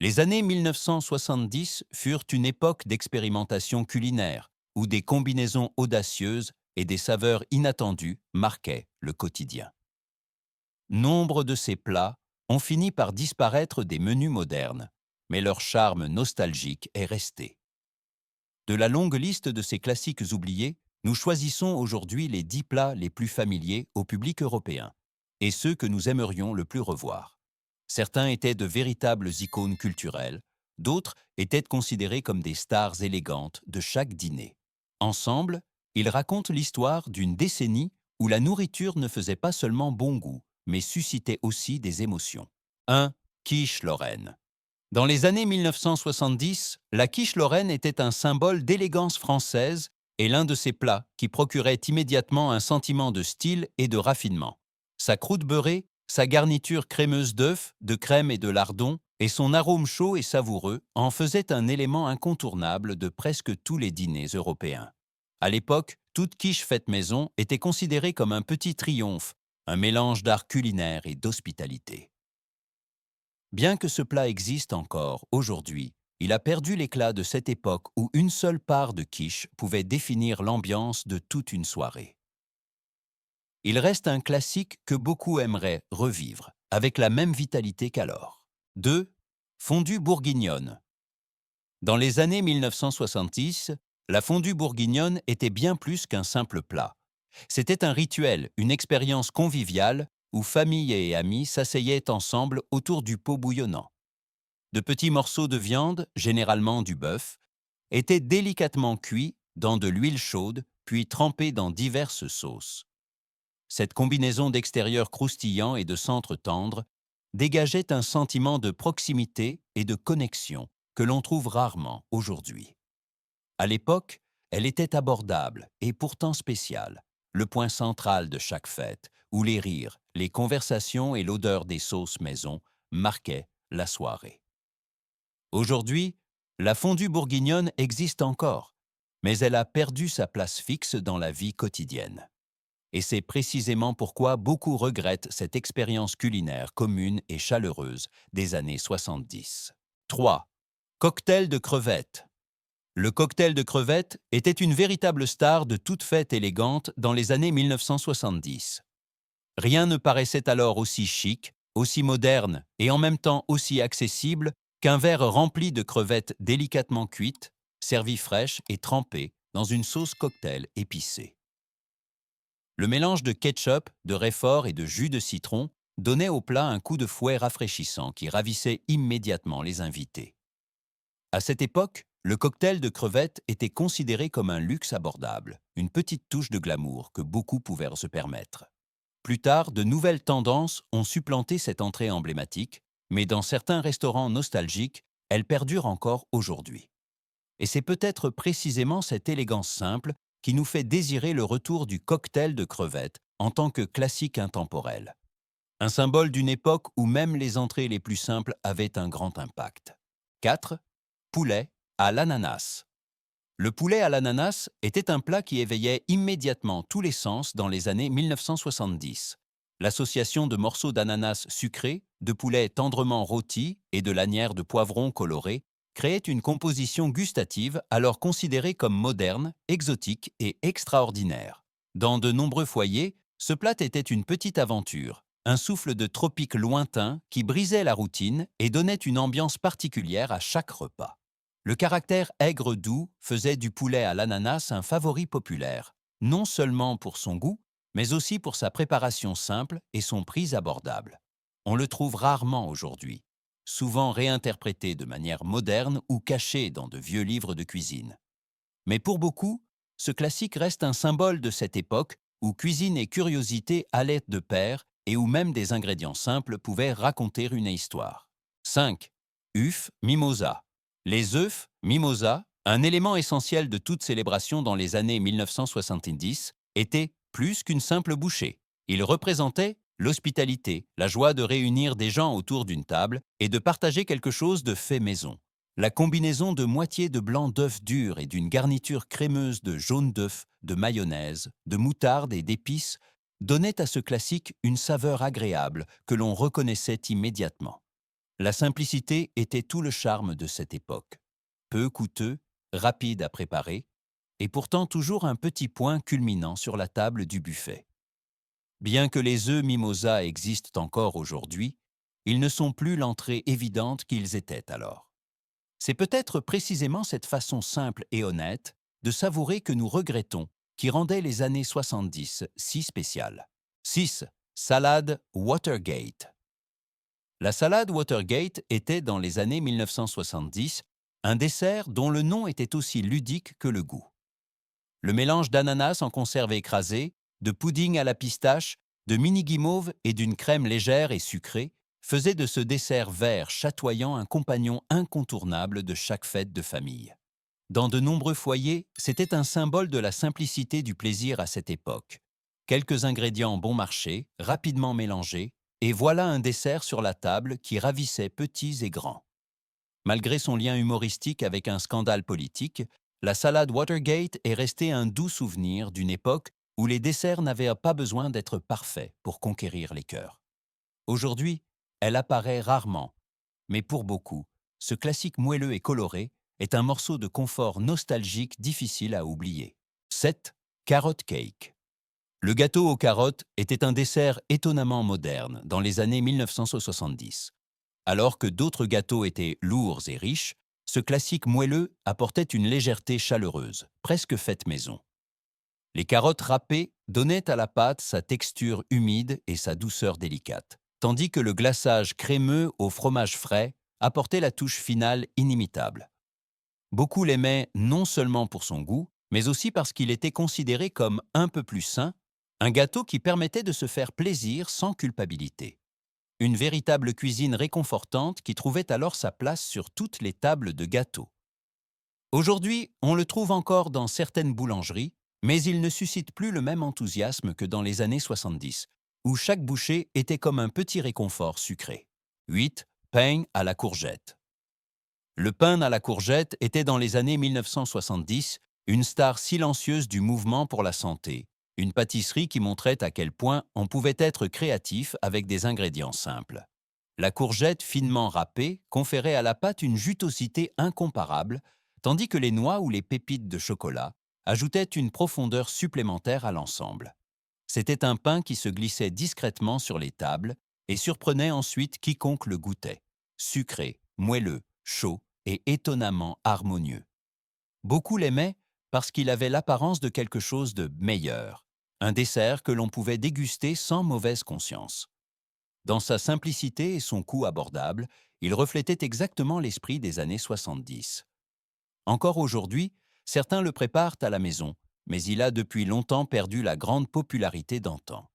Les années 1970 furent une époque d'expérimentation culinaire, où des combinaisons audacieuses et des saveurs inattendues marquaient le quotidien. Nombre de ces plats ont fini par disparaître des menus modernes, mais leur charme nostalgique est resté. De la longue liste de ces classiques oubliés, nous choisissons aujourd'hui les 10 plats les plus familiers au public européen, et ceux que nous aimerions le plus revoir. Certains étaient de véritables icônes culturelles, d'autres étaient considérés comme des stars élégantes de chaque dîner. Ensemble, ils racontent l'histoire d'une décennie où la nourriture ne faisait pas seulement bon goût, mais suscitait aussi des émotions. 1. Quiche Lorraine. Dans les années 1970, la quiche lorraine était un symbole d'élégance française et l'un de ces plats qui procurait immédiatement un sentiment de style et de raffinement. Sa croûte beurrée, sa garniture crémeuse d'œufs, de crème et de lardons, et son arôme chaud et savoureux en faisaient un élément incontournable de presque tous les dîners européens. À l'époque, toute quiche faite maison était considérée comme un petit triomphe, un mélange d'art culinaire et d'hospitalité. Bien que ce plat existe encore aujourd'hui, il a perdu l'éclat de cette époque où une seule part de quiche pouvait définir l'ambiance de toute une soirée. Il reste un classique que beaucoup aimeraient revivre, avec la même vitalité qu'alors. 2. Fondue bourguignonne. Dans les années 1970, la fondue bourguignonne était bien plus qu'un simple plat. C'était un rituel, une expérience conviviale où famille et amis s'asseyaient ensemble autour du pot bouillonnant. De petits morceaux de viande, généralement du bœuf, étaient délicatement cuits dans de l'huile chaude, puis trempés dans diverses sauces. Cette combinaison d'extérieur croustillant et de centre tendre dégageait un sentiment de proximité et de connexion que l'on trouve rarement aujourd'hui. À l'époque, elle était abordable et pourtant spéciale, le point central de chaque fête, où les rires, les conversations et l'odeur des sauces maison marquaient la soirée. Aujourd'hui, la fondue bourguignonne existe encore, mais elle a perdu sa place fixe dans la vie quotidienne. Et c'est précisément pourquoi beaucoup regrettent cette expérience culinaire commune et chaleureuse des années 70. 3. Cocktail de crevettes. Le cocktail de crevettes était une véritable star de toute fête élégante dans les années 1970. Rien ne paraissait alors aussi chic, aussi moderne et en même temps aussi accessible qu'un verre rempli de crevettes délicatement cuites, servies fraîches et trempées dans une sauce cocktail épicée. Le mélange de ketchup, de réfort et de jus de citron donnait au plat un coup de fouet rafraîchissant qui ravissait immédiatement les invités. À cette époque, le cocktail de crevettes était considéré comme un luxe abordable, une petite touche de glamour que beaucoup pouvaient se permettre. Plus tard, de nouvelles tendances ont supplanté cette entrée emblématique, mais dans certains restaurants nostalgiques, elle perdure encore aujourd'hui. Et c'est peut-être précisément cette élégance simple qui nous fait désirer le retour du cocktail de crevettes en tant que classique intemporel. Un symbole d'une époque où même les entrées les plus simples avaient un grand impact. 4. Poulet à l'ananas. Le poulet à l'ananas était un plat qui éveillait immédiatement tous les sens dans les années 1970. L'association de morceaux d'ananas sucrés, de poulet tendrement rôti et de lanières de poivrons colorés créait une composition gustative alors considérée comme moderne, exotique et extraordinaire. Dans de nombreux foyers, ce plat était une petite aventure, un souffle de tropique lointain qui brisait la routine et donnait une ambiance particulière à chaque repas. Le caractère aigre-doux faisait du poulet à l'ananas un favori populaire, non seulement pour son goût, mais aussi pour sa préparation simple et son prix abordable. On le trouve rarement aujourd'hui, souvent réinterprété de manière moderne ou caché dans de vieux livres de cuisine. Mais pour beaucoup, ce classique reste un symbole de cette époque où cuisine et curiosité allaient de pair et où même des ingrédients simples pouvaient raconter une histoire. 5. Œufs mimosa. Les œufs mimosa, un élément essentiel de toute célébration dans les années 1970, étaient plus qu'une simple bouchée. Ils représentaient l'hospitalité, la joie de réunir des gens autour d'une table et de partager quelque chose de fait maison. La combinaison de moitié de blanc d'œuf dur et d'une garniture crémeuse de jaune d'œuf, de mayonnaise, de moutarde et d'épices donnait à ce classique une saveur agréable que l'on reconnaissait immédiatement. La simplicité était tout le charme de cette époque. Peu coûteux, rapide à préparer, et pourtant toujours un petit point culminant sur la table du buffet. Bien que les œufs mimosa existent encore aujourd'hui, ils ne sont plus l'entrée évidente qu'ils étaient alors. C'est peut-être précisément cette façon simple et honnête de savourer que nous regrettons qui rendait les années 70 si spéciales. 6. Salade Watergate. La salade Watergate était, dans les années 1970, un dessert dont le nom était aussi ludique que le goût. Le mélange d'ananas en conserve écrasée, de pudding à la pistache, de mini-guimauve et d'une crème légère et sucrée faisait de ce dessert vert chatoyant un compagnon incontournable de chaque fête de famille. Dans de nombreux foyers, c'était un symbole de la simplicité du plaisir à cette époque. Quelques ingrédients bon marché, rapidement mélangés, et voilà un dessert sur la table qui ravissait petits et grands. Malgré son lien humoristique avec un scandale politique, la salade Watergate est restée un doux souvenir d'une époque où les desserts n'avaient pas besoin d'être parfaits pour conquérir les cœurs. Aujourd'hui, elle apparaît rarement, mais pour beaucoup, ce classique moelleux et coloré est un morceau de confort nostalgique difficile à oublier. 7. Carrot cake. Le gâteau aux carottes était un dessert étonnamment moderne dans les années 1970. Alors que d'autres gâteaux étaient lourds et riches, ce classique moelleux apportait une légèreté chaleureuse, presque faite maison. Les carottes râpées donnaient à la pâte sa texture humide et sa douceur délicate, tandis que le glaçage crémeux au fromage frais apportait la touche finale inimitable. Beaucoup l'aimaient non seulement pour son goût, mais aussi parce qu'il était considéré comme un peu plus sain, un gâteau qui permettait de se faire plaisir sans culpabilité. Une véritable cuisine réconfortante qui trouvait alors sa place sur toutes les tables de gâteaux. Aujourd'hui, on le trouve encore dans certaines boulangeries, mais il ne suscite plus le même enthousiasme que dans les années 70, où chaque bouchée était comme un petit réconfort sucré. 8. Pain à la courgette. Le pain à la courgette était dans les années 1970 une star silencieuse du mouvement pour la santé, une pâtisserie qui montrait à quel point on pouvait être créatif avec des ingrédients simples. La courgette finement râpée conférait à la pâte une jutosité incomparable, tandis que les noix ou les pépites de chocolat ajoutaient une profondeur supplémentaire à l'ensemble. C'était un pain qui se glissait discrètement sur les tables et surprenait ensuite quiconque le goûtait. Sucré, moelleux, chaud et étonnamment harmonieux. Beaucoup l'aimaient parce qu'il avait l'apparence de quelque chose de meilleur, un dessert que l'on pouvait déguster sans mauvaise conscience. Dans sa simplicité et son coût abordable, il reflétait exactement l'esprit des années 70. Encore aujourd'hui, certains le préparent à la maison, mais il a depuis longtemps perdu la grande popularité d'antan.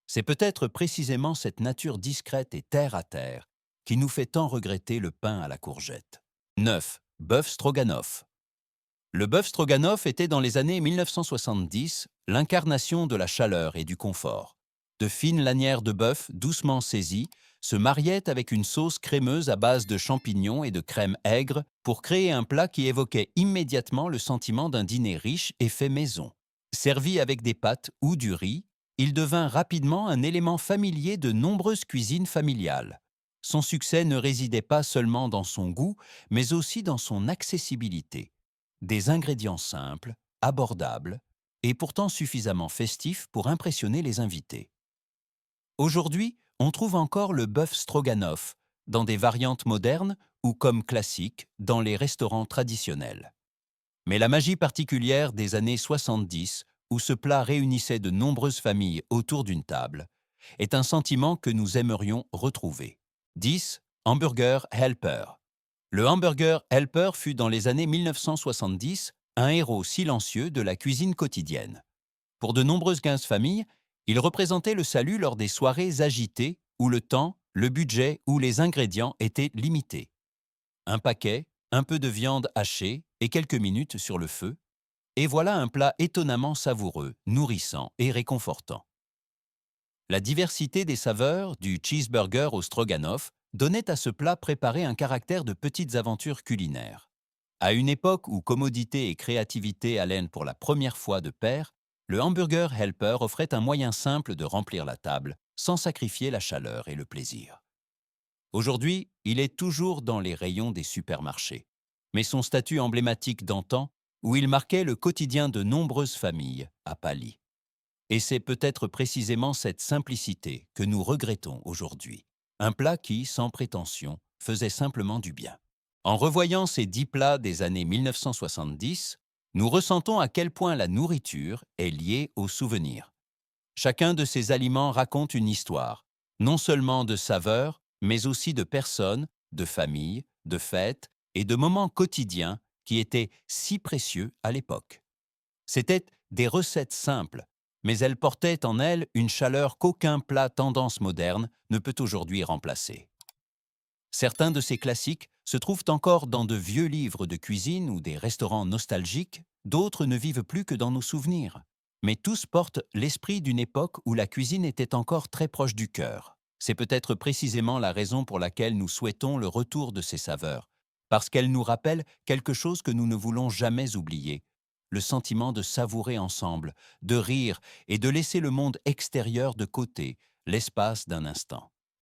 C'est peut-être précisément cette nature discrète et terre-à-terre qui nous fait tant regretter le pain à la courgette. 9. Bœuf stroganoff. Le bœuf stroganoff était dans les années 1970 l'incarnation de la chaleur et du confort. De fines lanières de bœuf doucement saisies se mariaient avec une sauce crémeuse à base de champignons et de crème aigre pour créer un plat qui évoquait immédiatement le sentiment d'un dîner riche et fait maison. Servi avec des pâtes ou du riz, il devint rapidement un élément familier de nombreuses cuisines familiales. Son succès ne résidait pas seulement dans son goût, mais aussi dans son accessibilité. Des ingrédients simples, abordables, et pourtant suffisamment festifs pour impressionner les invités. Aujourd'hui, on trouve encore le bœuf stroganoff, dans des variantes modernes ou comme classique dans les restaurants traditionnels. Mais la magie particulière des années 70, où ce plat réunissait de nombreuses familles autour d'une table, est un sentiment que nous aimerions retrouver. 10. Hamburger Helper. Le hamburger Helper fut dans les années 1970 un héros silencieux de la cuisine quotidienne. Pour de nombreuses familles, il représentait le salut lors des soirées agitées où le temps, le budget ou les ingrédients étaient limités. Un paquet, un peu de viande hachée et quelques minutes sur le feu, et voilà un plat étonnamment savoureux, nourrissant et réconfortant. La diversité des saveurs, du cheeseburger au stroganoff, donnait à ce plat préparé un caractère de petites aventures culinaires. À une époque où commodité et créativité allaient pour la première fois de pair, le hamburger helper offrait un moyen simple de remplir la table, sans sacrifier la chaleur et le plaisir. Aujourd'hui, il est toujours dans les rayons des supermarchés. Mais son statut emblématique d'antan, où il marquait le quotidien de nombreuses familles, a pâli. Et c'est peut-être précisément cette simplicité que nous regrettons aujourd'hui. Un plat qui, sans prétention, faisait simplement du bien. En revoyant ces 10 plats des années 1970, nous ressentons à quel point la nourriture est liée aux souvenirs. Chacun de ces aliments raconte une histoire, non seulement de saveurs, mais aussi de personnes, de familles, de fêtes et de moments quotidiens qui étaient si précieux à l'époque. C'étaient des recettes simples, mais elles portaient en elles une chaleur qu'aucun plat tendance moderne ne peut aujourd'hui remplacer. Certains de ces classiques se trouvent encore dans de vieux livres de cuisine ou des restaurants nostalgiques, d'autres ne vivent plus que dans nos souvenirs. Mais tous portent l'esprit d'une époque où la cuisine était encore très proche du cœur. C'est peut-être précisément la raison pour laquelle nous souhaitons le retour de ces saveurs, parce qu'elles nous rappellent quelque chose que nous ne voulons jamais oublier, le sentiment de savourer ensemble, de rire et de laisser le monde extérieur de côté, l'espace d'un instant.